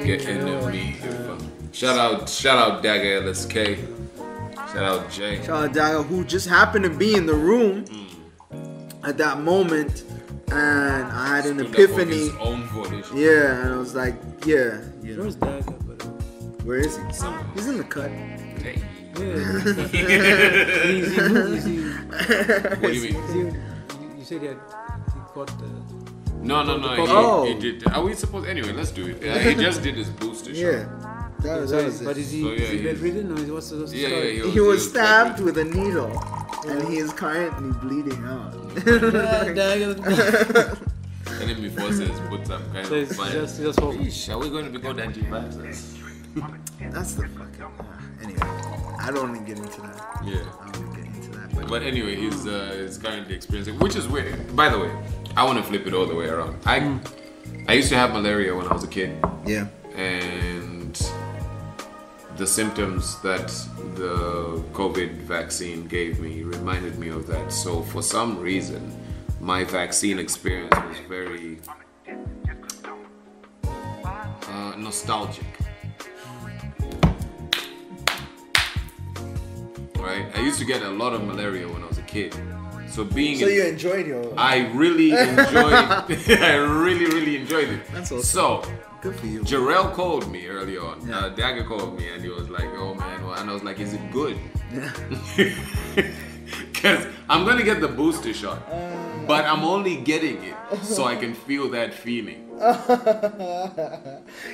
getting me. Shout out Dagger LSK. Shout out Jay. Shout out Dagger, who just happened to be in the room at that moment, and I had an epiphany. Yeah, and I was like, yeah. Where's Dagger? Where is he? He's in the cut. Hey. Yeah. What do you mean? You said he got the... No. He did. Are we supposed... Anyway, let's do it. He just did his booster shot. Yeah. That was but is he bedridden or what's the story? He was stabbed with a needle, and he is currently bleeding out. And then before says, put some kind of fun. Just hope. Are we going to be called anti-vaxxers? That's the fucking... anyway, I don't want to get into that. Yeah. I don't want to get into that. But anyway, he's currently experiencing... Which is weird. By the way, I want to flip it all the way around. I used to have malaria when I was a kid. Yeah. And the symptoms that the COVID vaccine gave me reminded me of that. So for some reason, my vaccine experience was very nostalgic. Right? I used to get a lot of malaria when I was a kid. So you enjoyed your... I really enjoyed I really enjoyed it. That's awesome. So good for you. Jarrell called me early on. Dagger called me and he was like, oh man, and I was like, is it good? Yeah. Because I'm going to get the booster shot. But I'm only getting it so I can feel that feeling.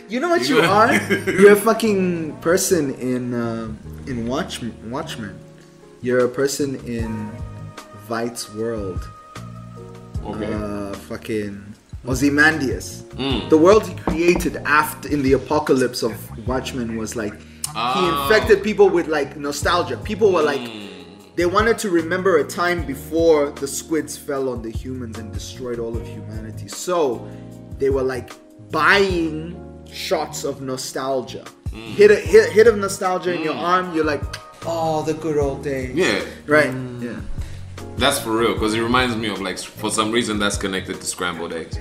You know what you are? You're a fucking person in Watchmen. You're a person in Vite's world. Okay. Fucking Ozymandias. The world he created in the apocalypse of Watchmen was like he infected people with like nostalgia. People were like, they wanted to remember a time before the squids fell on the humans and destroyed all of humanity. So they were like buying shots of nostalgia. Hit of nostalgia in your arm, you're like, oh, the good old days. Yeah. Right. Yeah. That's for real, because it reminds me of, like, for some reason that's connected to scrambled eggs.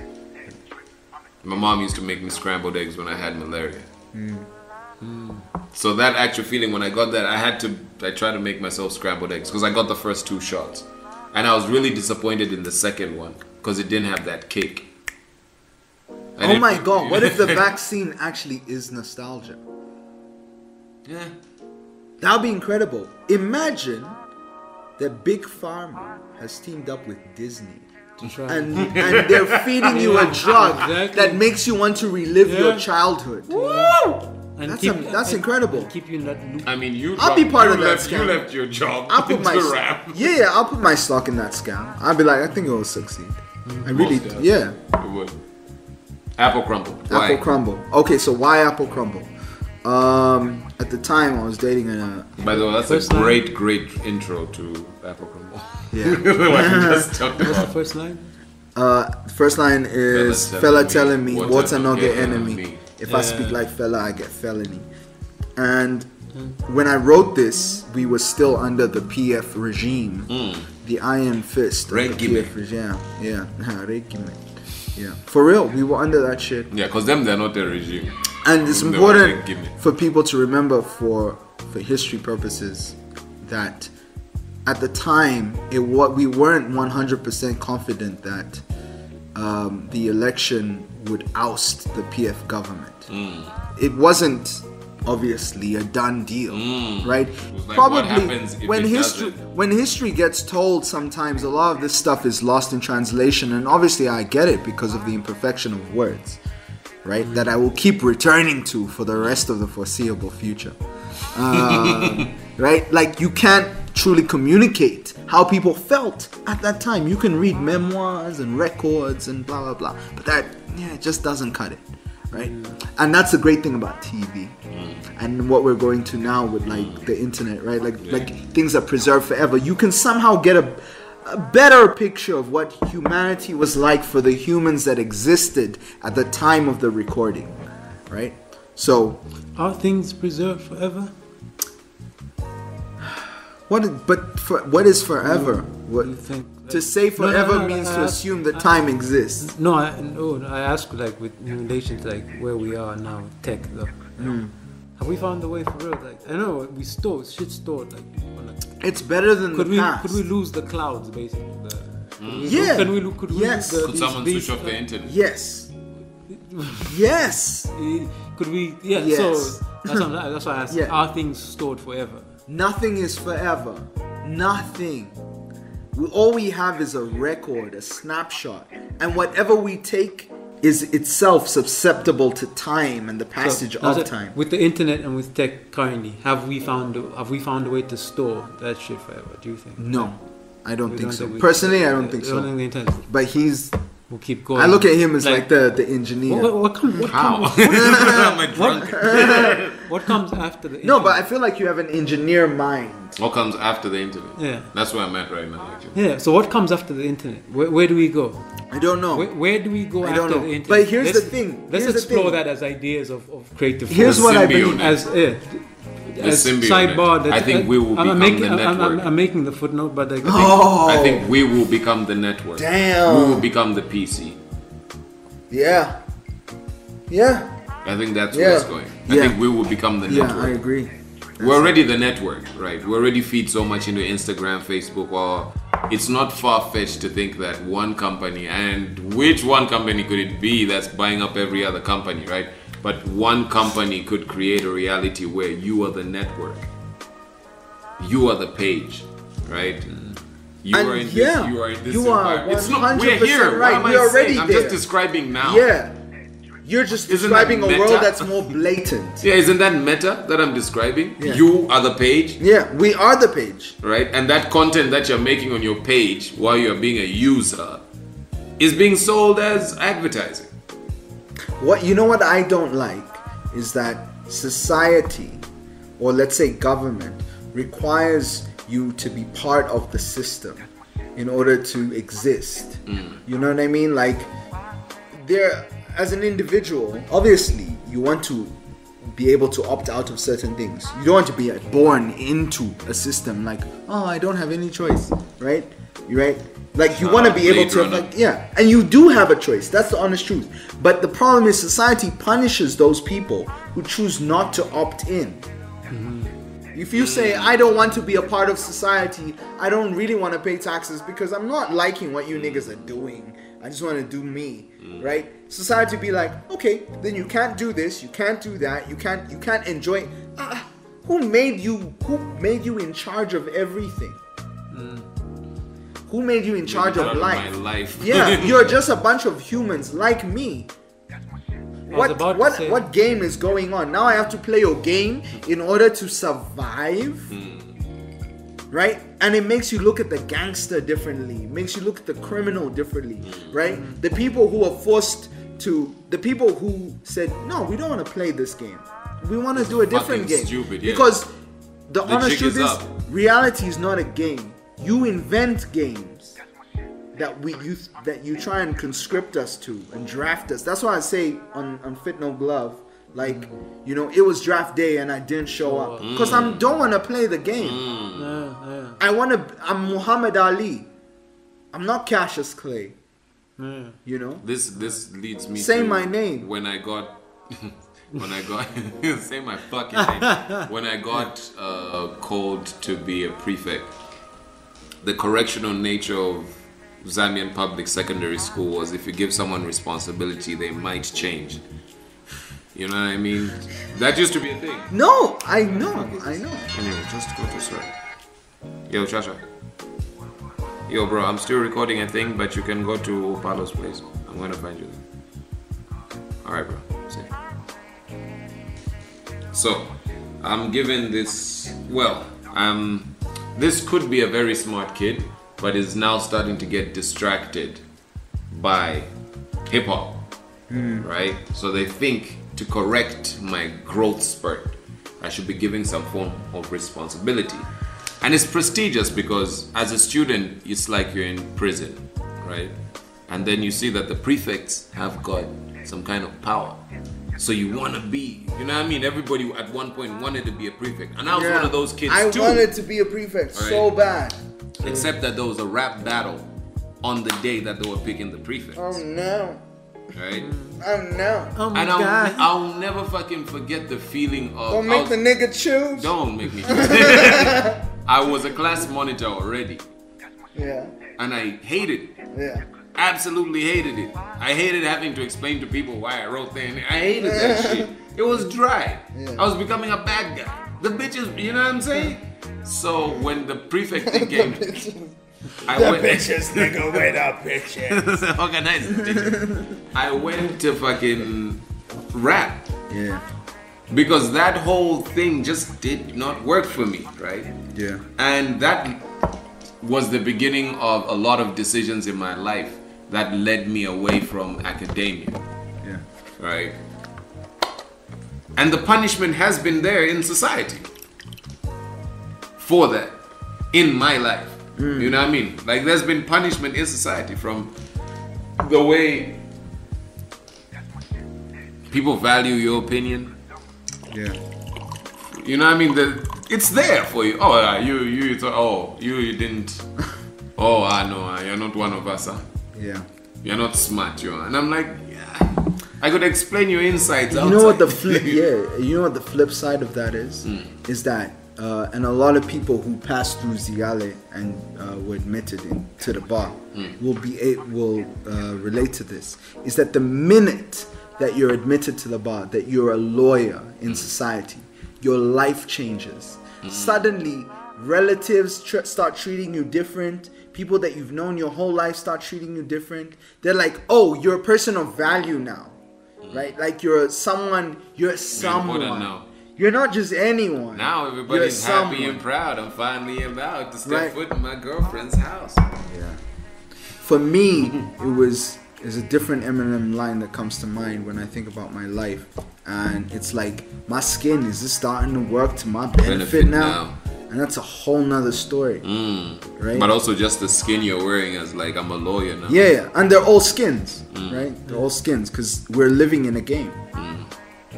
My mom used to make me scrambled eggs when I had malaria. So that actual feeling, when I got that, I tried to make myself scrambled eggs, because I got the first 2 shots. And I was really disappointed in the second one, because it didn't have that kick. Oh my god, what if the vaccine actually is nostalgia? Yeah. That would be incredible. Imagine that Big Pharma has teamed up with Disney and they're feeding you a drug that makes you want to relive your childhood. And that's incredible. Keep you in that loop. I mean, I'll be part of that scam. You left your job. I'll put I'll put my stock in that scam. I'll be like, I think it will succeed. I really, yeah. It would. Apple Crumble. Apple Crumble. Okay, so why Apple Crumble? At the time I was dating By the way, that's a great intro to Apple Crumble. Yeah. What's the first line? The first line is fella telling me what's another enemy. If I speak like fella, I get felony. And when I wrote this, we were still under the PF regime, the iron fist of the PF regime. Yeah, for real, we were under that shit. Yeah, because they're not a regime. And it's important for people to remember for history purposes that at the time we weren't 100% confident that the election would oust the PF government. It wasn't obviously a done deal, right? Like, probably when history gets told, sometimes a lot of this stuff is lost in translation, and obviously I get it because of the imperfection of words, right? That I will keep returning to for the rest of the foreseeable future. Right? Like, you can't truly communicate how people felt at that time. You can read memoirs and records and blah blah blah, but that it just doesn't cut it, right? And that's the great thing about TV and what we're going to now with like the internet, right? Like things are preserved forever. You can somehow get a better picture of what humanity was like for the humans that existed at the time of the recording, right? So, are things preserved forever? What is forever? What? You think? To say forever no, means to assume that time exists. No, I ask like with in relation to like where we are now, tech though. Have we found the way for real? Like I know we store shit stored like. It's better than the past. Could we lose the clouds basically? Yeah. Could we lose the, Could someone switch off the internet? Yes. Yes. Could we? Yeah. Yes. So that's why I asked. Yeah. Are things stored forever? Nothing is forever. Nothing. All we have is a record, a snapshot, and whatever we take is itself susceptible to time and the passage of time. With the internet and with tech currently, have we found a way to store that shit forever? Do you think? No, I don't think so. Personally, I don't think so. But we'll keep going. I look at him as like the engineer. What comes? How? Am I drunk? What comes after the internet? No, but I feel like you have an engineer mind. What comes after the internet? Yeah. That's where I'm at right now, actually. Yeah, so what comes after the internet? Where do we go? I don't know. Where do we go after the internet? But here's the thing. Let's explore that as ideas of creative. Here's what I believe. As sidebar. I think we will become the network. I'm making the footnote, but like, I think we will become the network. Damn. We will become the PC. Yeah. Yeah. I think that's where it's going. I think we will become the network. Yeah, I agree. We're already the network, right? We already feed so much into Instagram, Facebook, or it's not far-fetched to think that one company, and which one company could it be that's buying up every other company, right? But one company could create a reality where you are the network. You are the page, right? You are in this, you are in this environment. It's not, we're here. Right. What am I saying? I'm just describing now. Yeah. You're just describing a world that's more blatant. Yeah, isn't that meta that I'm describing? Yeah. You are the page. Yeah, we are the page. Right? And that content that you're making on your page while you're being a user is being sold as advertising. What I don't like is that society, or let's say government, requires you to be part of the system in order to exist. You know what I mean? Like, as an individual, obviously you want to be able to opt out of certain things. You don't want to be born into a system like, oh, I don't have any choice, right? Right? Like, you want to be able to, and you do have a choice. That's the honest truth. But the problem is society punishes those people who choose not to opt in. If you say, I don't want to be a part of society, I don't really want to pay taxes because I'm not liking what you niggas are doing, I just want to do me, right? Society be like, okay, then you can't do this, you can't do that, you can't enjoy. Who made you in charge of everything? Who made you in charge of life? My life. Yeah, you're just a bunch of humans like me. What game is going on? Now I have to play your game in order to survive? Right? And it makes you look at the gangster differently. It makes you look at the criminal differently. Right? The people who are the people who said, no, we don't want to play this game. We want to do a different game. Stupid, yeah. Because the honest truth is, reality is not a game. You invent games that you try and conscript us to and draft us. That's why I say on Fit No Glove, like, it was draft day and I didn't show up because I don't want to play the game. I'm Muhammad Ali. I'm not Cassius Clay. This leads me say to my name. When I got say my fucking name. When I got called to be a prefect, the correctional nature of Zambian public secondary school was, if you give someone responsibility, they might change. You know what I mean? That used to be a thing. No, I know. Anyway, just go this way. Yo, Chasha. Yo, bro, I'm still recording a thing, but you can go to Palo's place. I'm gonna find you there. Alright, bro. See. So, I'm giving this, this could be a very smart kid, but is now starting to get distracted by hip-hop, right? So they think, to correct my growth spurt, I should be giving some form of responsibility. And it's prestigious because as a student, it's like you're in prison, right? And then you see that the prefects have got some kind of power. So you want to be, you know what I mean? Everybody at one point wanted to be a prefect. And I was one of those kids too. I wanted to be a prefect so bad. Except that there was a rap battle on the day that they were picking the prefects. Oh no. Right? Oh no. Oh my And God. I'll never fucking forget the feeling of... Don't make the nigga choose. Don't make me. I was a class monitor already. Yeah. And I hated it. Yeah. Absolutely hated it. I hated having to explain to people why I wrote that. I hated that shit. It was dry. Yeah. I was becoming a bad guy. The bitches, you know what I'm saying? So when the prefect thing came, I went. Bitches, nigga, wait up, bitches. Organized bitches. I went to fucking rap. Yeah. Because that whole thing just did not work for me, right? Yeah. And that was the beginning of a lot of decisions in my life that led me away from academia. Yeah. Right? And the punishment has been there in society for that in my life. You know what I mean? Like there's been punishment in society from the way people value your opinion. Yeah. You know what I mean? It's there for you. Oh, you thought, oh, you didn't. Oh, I know, you're not one of us. Huh? Yeah. You're not smart, you are. And I'm like, yeah, I could explain your insights. You know what the flip? Yeah. You know what the flip side of that is? Is that, and a lot of people who pass through Ziyale and were admitted to the bar will relate to this. Is that the minute that you're admitted to the bar, that you're a lawyer in society, your life changes. Suddenly, relatives start treating you different. People that you've known your whole life start treating you different. They're like, oh, you're a person of value now, right? Like you're someone. You're someone. You're not just anyone. Now everybody's happy and proud. I'm finally about to step foot in my girlfriend's house. Yeah. For me, there's a different Eminem line that comes to mind when I think about my life. And it's like, my skin, is this starting to work to my benefit now? And that's a whole nother story. Right? But also just the skin you're wearing as like, I'm a lawyer now. Yeah. And they're all skins, right? They're all skins because we're living in a game.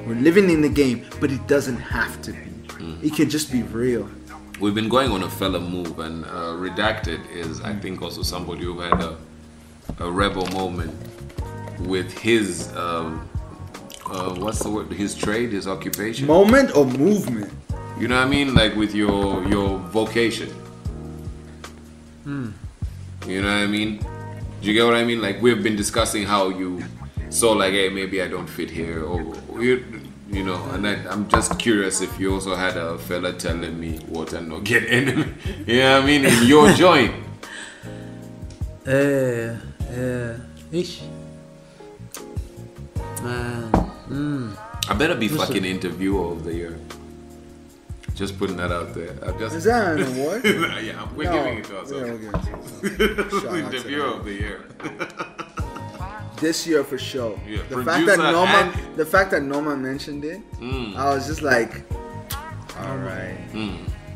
We're living in the game, but it doesn't have to be. It can just be real. We've been going on a fella move, and Redacted is, I think, also somebody who had a rebel moment with his, what's the word? His trade, his occupation. Moment or movement? You know what I mean? Like with your vocation. You know what I mean? Do you get what I mean? Like we've been discussing how you saw like, hey, maybe I don't fit here, or you know, and I'm just curious if you also had a fella telling me what and not get enemy. You know what I mean? In your joint. Ish. Man. I better be fucking interviewer of the year. Just putting that out there. Is that an award? Yeah, we're giving it to ourselves. Yeah, we're giving it to ourselves. Interviewer of the year. This year for sure. Yeah, the fact that Norma mentioned it, I was just like, all right.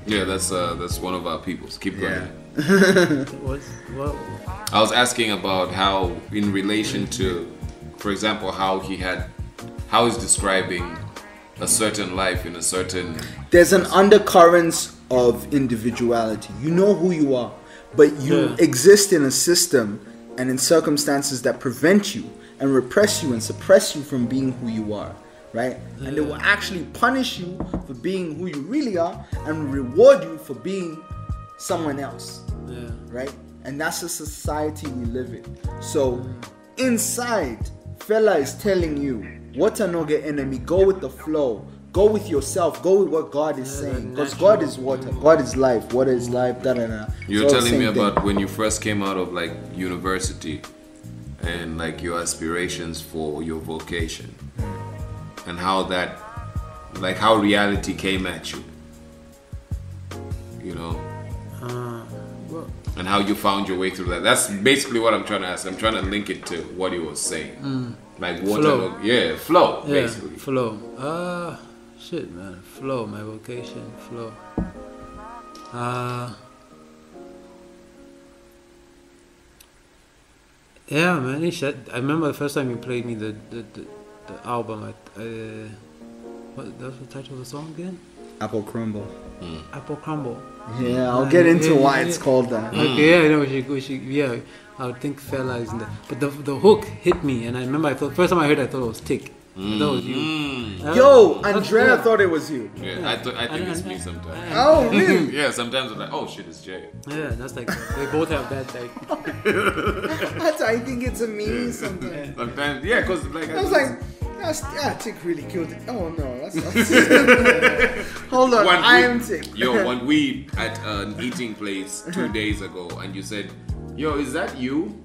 Yeah, that's one of our peoples. Keep going. What? I was asking about how, in relation to, for example, how he's describing a certain life in a certain... There's an undercurrents of individuality. You know who you are, but you exist in a system and in circumstances that prevent you and repress you and suppress you from being who you are, right? And they will actually punish you for being who you really are and reward you for being someone else, right? And that's the society we live in. So inside, fella is telling you, what no get enemy, go with the flow, go with yourself, go with what God is saying, because God is water, God is life, water is life, You're telling me about when you first came out of like university and like your aspirations for your vocation and how that, like how reality came at you, you know, and how you found your way through that. That's basically what I'm trying to ask. I'm trying to link it to what he was saying. Like water, flow, basically. Flow. Shit, man. Flow, my vocation, flow. Yeah, man. I remember the first time you played me the album. What was the title of the song again? Apple crumble. Apple crumble. Yeah, I'll get into why it's called that. Okay, yeah, I know. Yeah, I would think fella is in there. But the hook hit me, and I remember first time I heard it, I thought it was Tick. I thought it was you. Yo, Andrea thought it was you. Yeah, I think it's me sometimes. Oh, really? Yeah, sometimes I'm like, oh shit, it's Jay. Yeah, that's like they both have that like. I think it's a me sometimes. Sometimes, yeah, because like I was like, Tick really killed it. Oh no, that's not. Hold on, I am Tick. Yo, when we at an eating place 2 days ago, and you said, "Yo, is that you?"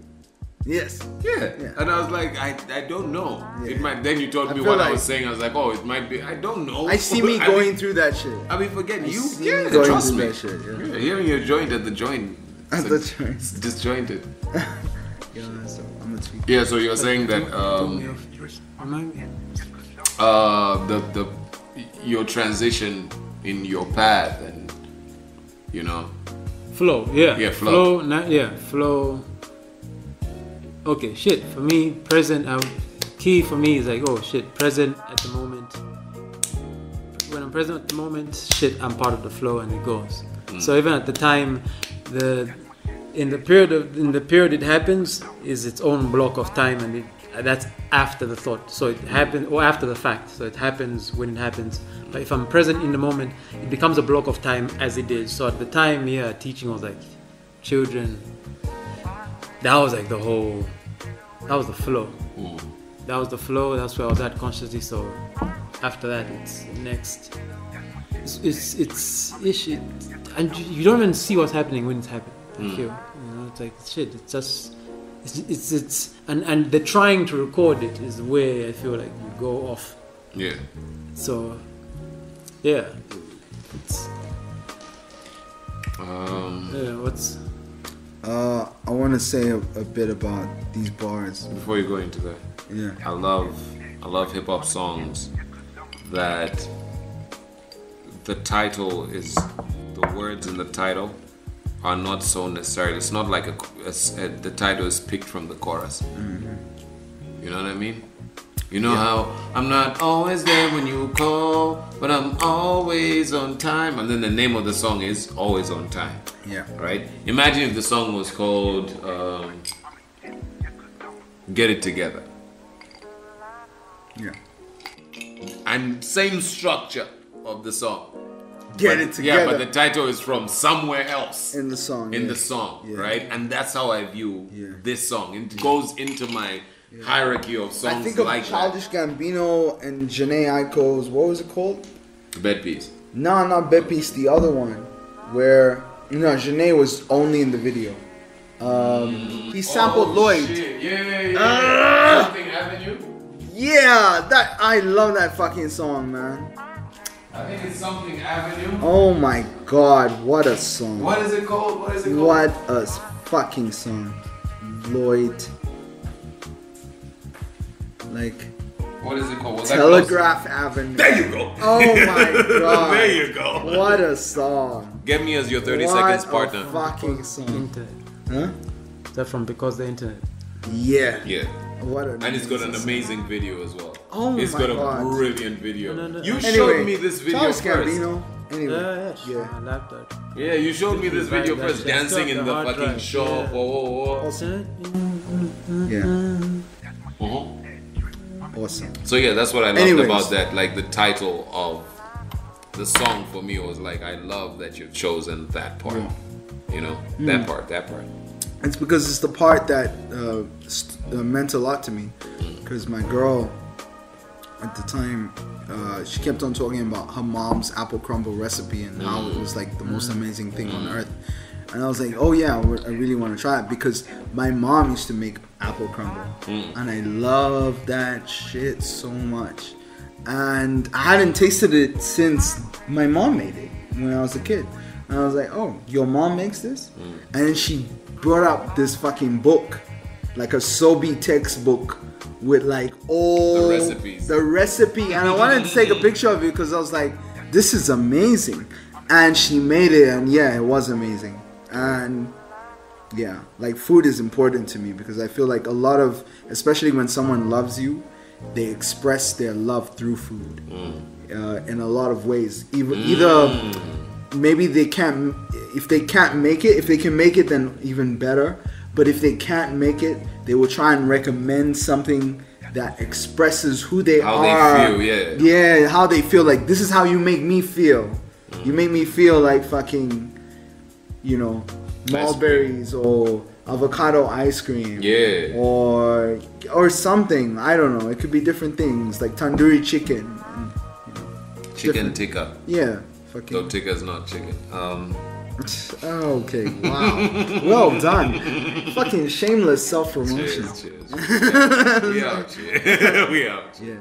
Yes. Yeah. And I was like, I don't know. Yeah. It might. Then you told me feel what like I was saying. I was like, oh, it might be. I don't know. I see me going through that shit. I mean, forget you. see Yeah, me going trust through me. that shit, yeah. Hearing your joint at the joint. At the joint. It's disjointed. Yeah, so I'm a tweak. Yeah. So you're saying that Remind me. the your transition in your path and Flow, yeah. Yeah, flow. Flow. Okay, shit. For me, present. Key for me is like, oh shit, present at the moment. When I'm present at the moment, shit, I'm part of the flow and it goes. So even at the time, in the period it happens is its own block of time, and that's after the thought. So it happened, or after the fact. So it happens when it happens. But if I'm present in the moment, it becomes a block of time as it is. So at the time, yeah, teaching was like children. That was like that was the flow. That was the flow. That's where I was at consciously. So after that, it's next. It's and you don't even see what's happening when it's happening. I feel, it's like shit. It's just it's and the trying to record it is the way I feel like you go off. Yeah. So yeah, it's what's. I want to say a bit about these bars. Before you go into that, Yeah. I love hip hop songs that the title is the words in the title are not so necessary. It's not like the title is picked from the chorus. You know what I mean? You know how I'm not always there when you call, but I'm always on time. And then the name of the song is Always on Time. Yeah. Right? Imagine if the song was called Get It Together. Yeah. And same structure of the song. Get it together. Yeah, but the title is from somewhere else. In the song. Yeah. Right? And that's how I view this song. It goes into my hierarchy of songs. I think of like Childish Gambino and Janae Aiko's, what was it called? Bed Piece. No, not Bed Piece, the other one. Where, Janae was only in the video. He sampled Lloyd. Shit. Yeah. Something Avenue? Yeah, I love that fucking song, man. I think it's Something Avenue. Oh my god, what a song. What is it called? What a fucking song. Lloyd. Like, what is it called? Was Telegraph Avenue. There you go. Oh my god. There you go. What a song. Get me as your 30 what seconds a partner. fucking song. Internet. Huh? Is that from Because the Internet? Yeah. Yeah. What an And it's got an amazing amazing video as well. Oh it's my got a God. brilliant video. No. You Anyway, showed me this video Charles first. Gambino. Anyway. Yeah. I laughed at. Yeah, you showed me this video That- first, that dancing stuff, in the the hard fucking drive, shop. yeah. Whoa. Awesome. Yeah. Awesome. So yeah, that's what I loved Anyways. about that. Like the title of the song for me was like, I love that you've chosen that part. You know, that part. It's because it's the part that meant a lot to me. Because my girl, at the time, she kept on talking about her mom's apple crumble recipe and how it was like the most amazing thing on earth. And I was like, oh yeah, I really want to try it because my mom used to make apple crumble. And I love that shit so much. And I hadn't tasted it since my mom made it when I was a kid. And I was like, oh, your mom makes this? And then she brought up this fucking book, like a Sobe textbook with like all the recipe. And I wanted to take a picture of it because I was like, this is amazing. And she made it, and yeah, it was amazing. And yeah, like food is important to me because I feel like a lot of, especially when someone loves you, they express their love through food. in a lot of ways. Either maybe they can't. If they can't make it, if they can make it, then even better. But if they can't make it, they will try and recommend something that expresses who they are. How they feel, Yeah, how they feel. Like, this is how you make me feel. You make me feel like fucking, you know, mulberries or avocado ice cream. Yeah. Or something. I don't know. It could be different things like tandoori chicken. And, you know, chicken tikka. Yeah. Fucking. Though tikka is not chicken. Okay, wow. Well done. Fucking shameless self-promotion. Cheers. We out. We out. Yeah.